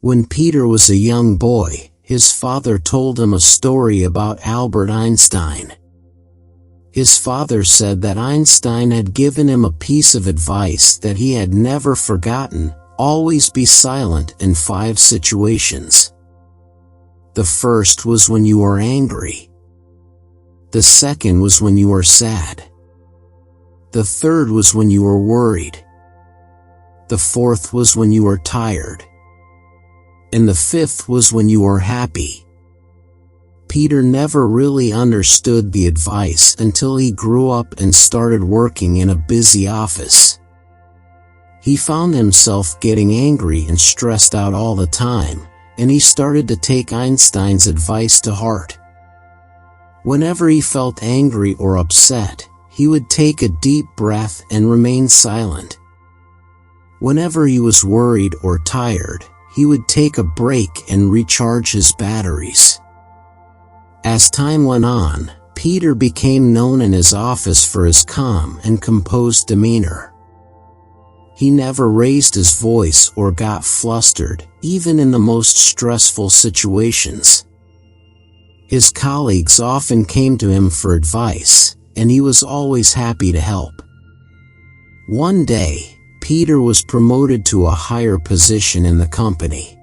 When Peter was a young boy, his father told him a story about Albert Einstein. His father said that Einstein had given him a piece of advice that he had never forgotten: always be silent in 5 situations. The first was when you are angry. The second was when you are sad. The third was when you are worried. The fourth was when you are tired. And the fifth was when you are happy. Peter never really understood the advice until he grew up and started working in a busy office. He found himself getting angry and stressed out all the time, and he started to take Einstein's advice to heart. Whenever he felt angry or upset, he would take a deep breath and remain silent. Whenever he was worried or tired, he would take a break and recharge his batteries. As time went on, Peter became known in his office for his calm and composed demeanor. He never raised his voice or got flustered, even in the most stressful situations. His colleagues often came to him for advice, and he was always happy to help. One day, Peter was promoted to a higher position in the company.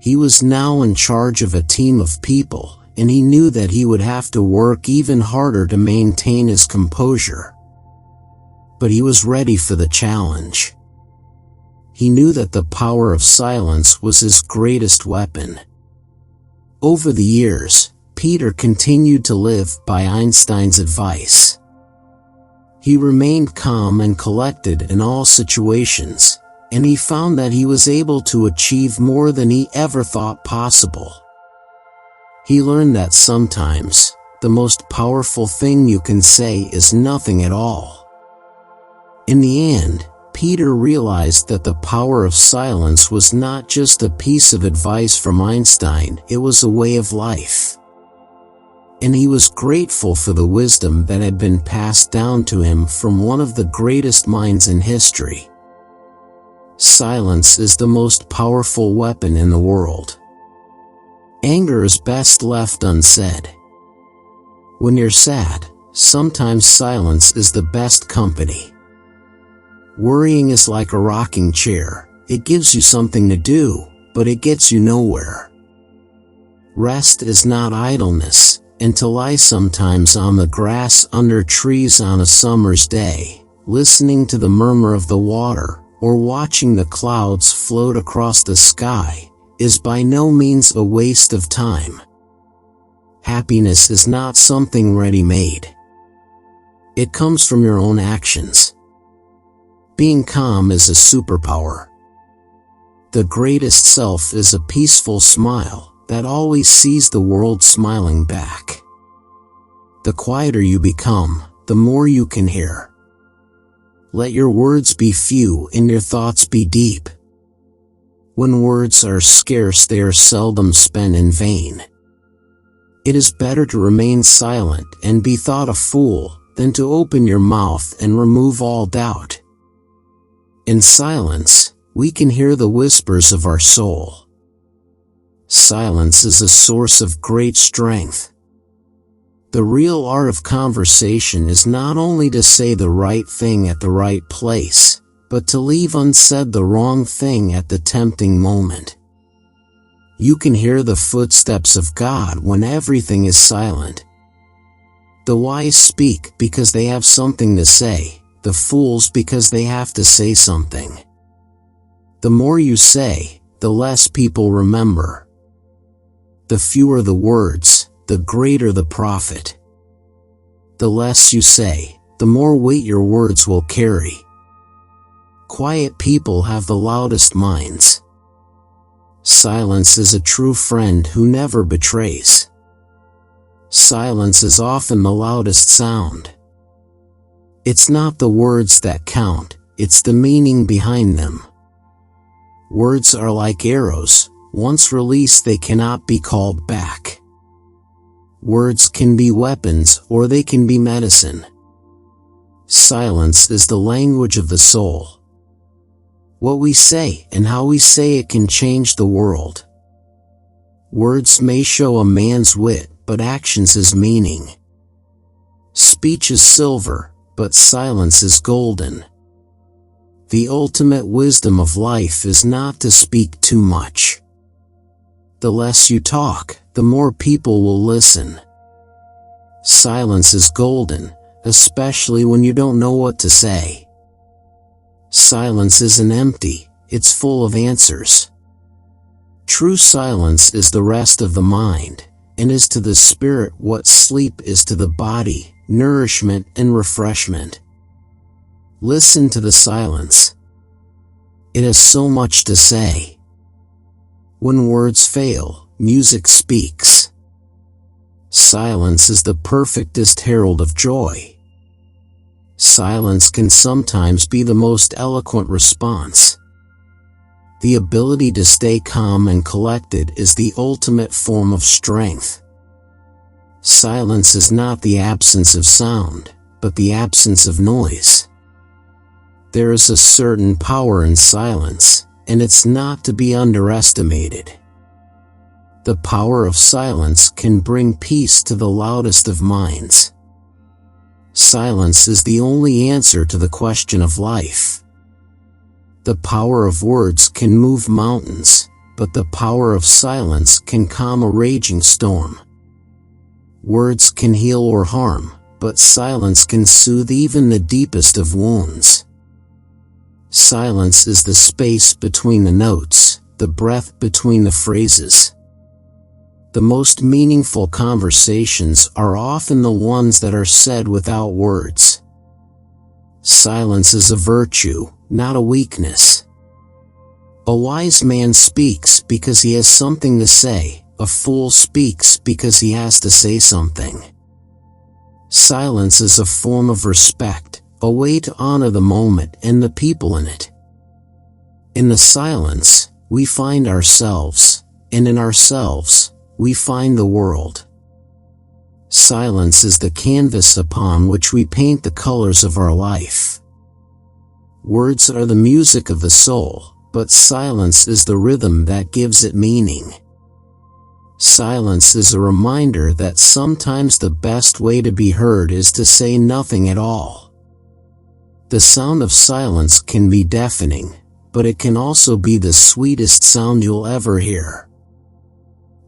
He was now in charge of a team of people, and he knew that he would have to work even harder to maintain his composure. But he was ready for the challenge. He knew that the power of silence was his greatest weapon. Over the years, Peter continued to live by Einstein's advice. He remained calm and collected in all situations, and he found that he was able to achieve more than he ever thought possible. He learned that sometimes, the most powerful thing you can say is nothing at all. In the end, Peter realized that the power of silence was not just a piece of advice from Einstein, it was a way of life. And he was grateful for the wisdom that had been passed down to him from one of the greatest minds in history. Silence is the most powerful weapon in the world. Anger is best left unsaid. When you're sad, sometimes silence is the best company. Worrying is like a rocking chair. It gives you something to do, but it gets you nowhere. Rest is not idleness, and to lie sometimes on the grass under trees on a summer's day, listening to the murmur of the water, or watching the clouds float across the sky, is by no means a waste of time. Happiness is not something ready-made. It comes from your own actions. Being calm is a superpower. The greatest self is a peaceful smile that always sees the world smiling back. The quieter you become, the more you can hear. Let your words be few and your thoughts be deep. When words are scarce, they are seldom spent in vain. It is better to remain silent and be thought a fool than to open your mouth and remove all doubt. In silence, we can hear the whispers of our soul. Silence is a source of great strength. The real art of conversation is not only to say the right thing at the right place, but to leave unsaid the wrong thing at the tempting moment. You can hear the footsteps of God when everything is silent. The wise speak because they have something to say, the fools because they have to say something. The more you say, the less people remember. The fewer the words, the greater the profit. The less you say, the more weight your words will carry. Quiet people have the loudest minds. Silence is a true friend who never betrays. Silence is often the loudest sound. It's not the words that count, it's the meaning behind them. Words are like arrows, once released they cannot be called back. Words can be weapons or they can be medicine. Silence is the language of the soul. What we say and how we say it can change the world. Words may show a man's wit, but actions his meaning. Speech is silver, but silence is golden. The ultimate wisdom of life is not to speak too much. The less you talk, the more people will listen. Silence is golden, especially when you don't know what to say. Silence isn't empty, it's full of answers. True silence is the rest of the mind, and is to the spirit what sleep is to the body, nourishment and refreshment. Listen to the silence. It has so much to say. When words fail, music speaks. Silence is the perfectest herald of joy. Silence can sometimes be the most eloquent response. The ability to stay calm and collected is the ultimate form of strength. Silence is not the absence of sound, but the absence of noise. There is a certain power in silence, and it's not to be underestimated. The power of silence can bring peace to the loudest of minds. Silence is the only answer to the question of life. The power of words can move mountains, but the power of silence can calm a raging storm. Words can heal or harm, but silence can soothe even the deepest of wounds. Silence is the space between the notes, the breath between the phrases. The most meaningful conversations are often the ones that are said without words. Silence is a virtue, not a weakness. A wise man speaks because he has something to say, a fool speaks because he has to say something. Silence is a form of respect, a way to honor the moment and the people in it. In the silence, we find ourselves, and in ourselves, we find the world. Silence is the canvas upon which we paint the colors of our life. Words are the music of the soul, but silence is the rhythm that gives it meaning. Silence is a reminder that sometimes the best way to be heard is to say nothing at all. The sound of silence can be deafening, but it can also be the sweetest sound you'll ever hear.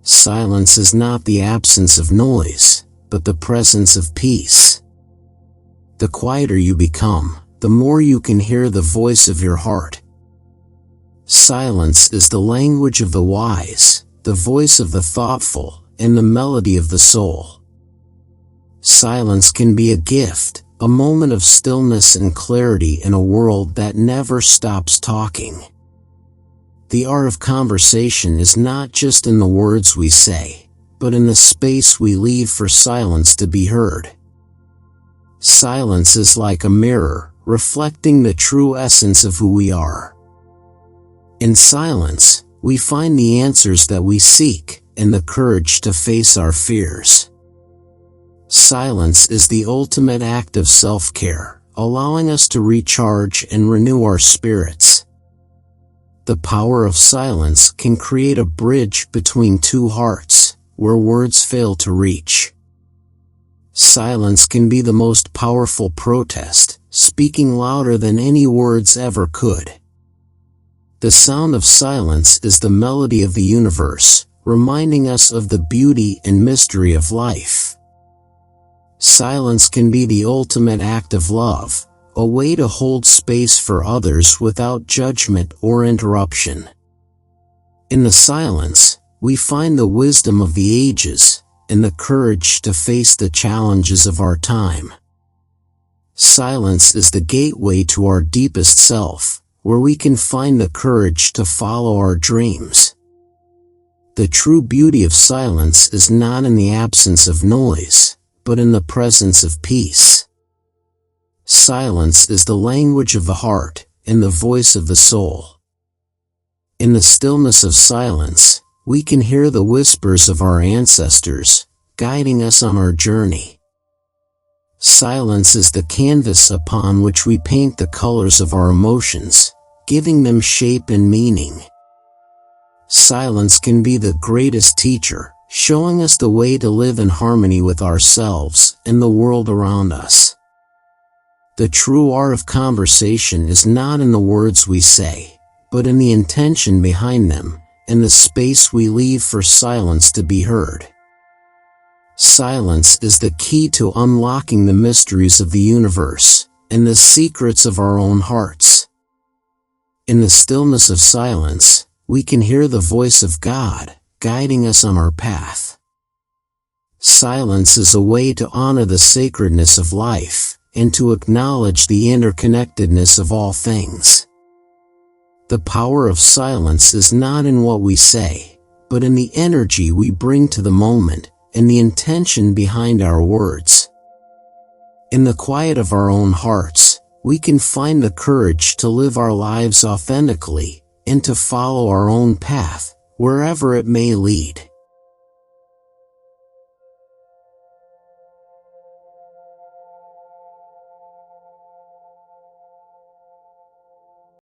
Silence is not the absence of noise, but the presence of peace. The quieter you become, the more you can hear the voice of your heart. Silence is the language of the wise, the voice of the thoughtful, and the melody of the soul. Silence can be a gift, a moment of stillness and clarity in a world that never stops talking. The art of conversation is not just in the words we say, but in the space we leave for silence to be heard. Silence is like a mirror, reflecting the true essence of who we are. In silence, we find the answers that we seek, and the courage to face our fears. Silence is the ultimate act of self-care, allowing us to recharge and renew our spirits. The power of silence can create a bridge between two hearts, where words fail to reach. Silence can be the most powerful protest, speaking louder than any words ever could. The sound of silence is the melody of the universe, reminding us of the beauty and mystery of life. Silence can be the ultimate act of love, a way to hold space for others without judgment or interruption. In the silence, we find the wisdom of the ages, and the courage to face the challenges of our time. Silence is the gateway to our deepest self, where we can find the courage to follow our dreams. The true beauty of silence is not in the absence of noise, but in the presence of peace. Silence is the language of the heart, and the voice of the soul. In the stillness of silence, we can hear the whispers of our ancestors, guiding us on our journey. Silence is the canvas upon which we paint the colors of our emotions, giving them shape and meaning. Silence can be the greatest teacher, showing us the way to live in harmony with ourselves and the world around us. The true art of conversation is not in the words we say, but in the intention behind them, and the space we leave for silence to be heard. Silence is the key to unlocking the mysteries of the universe, and the secrets of our own hearts. In the stillness of silence, we can hear the voice of God, guiding us on our path. Silence is a way to honor the sacredness of life, and to acknowledge the interconnectedness of all things. The power of silence is not in what we say, but in the energy we bring to the moment, and the intention behind our words. In the quiet of our own hearts, we can find the courage to live our lives authentically, and to follow our own path, wherever it may lead.